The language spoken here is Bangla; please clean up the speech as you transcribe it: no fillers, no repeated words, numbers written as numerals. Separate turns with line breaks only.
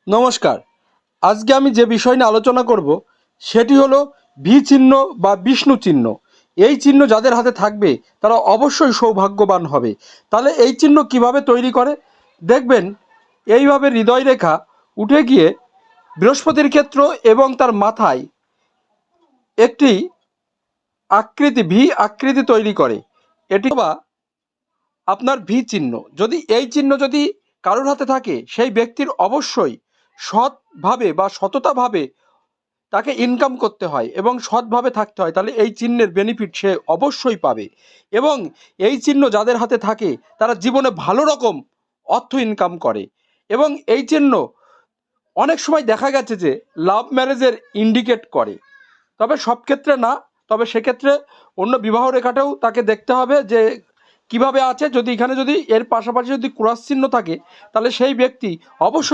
নমস্কার। আজকে আমি যে বিষয় নিয়ে আলোচনা করব সেটি হলো ভি চিহ্ন বা বিষ্ণু চিহ্ন। এই চিহ্ন যাদের হাতে থাকবে তারা অবশ্যই সৌভাগ্যবান হবে। তাহলে এই চিহ্ন কিভাবে তৈরি করে? দেখবেন এইভাবে হৃদয় রেখা উঠে গিয়ে বৃহস্পতির ক্ষেত্র এবং তার মাথায় একটি আকৃতি ভি আকৃতি তৈরি করে। এটি বা আপনার ভি চিহ্ন, যদি এই চিহ্ন যদি কারোর হাতে থাকে সেই ব্যক্তির অবশ্যই সৎভাবে বা সততাভাবে তাকে ইনকাম করতে হয় এবং সৎভাবে থাকতে হয়, তাহলে এই চিহ্নের বেনিফিট সে অবশ্যই পাবে। এবং এই চিহ্ন যাদের হাতে থাকে তারা জীবনে ভালো রকম অর্থ ইনকাম করে। এবং এই চিহ্ন অনেক সময় দেখা গেছে যে লাভ ম্যারেজের ইন্ডিকেট করে, তবে সব ক্ষেত্রে না। তবে সেক্ষেত্রে অন্য বিবাহ রেখাটাও তাকে দেখতে হবে যে কিভাবে আছে। যদি এখানে যদি এর পাশাপাশি যদি ক্রস চিহ্ন থাকে তাহলে সেই ব্যক্তি অবশ্যই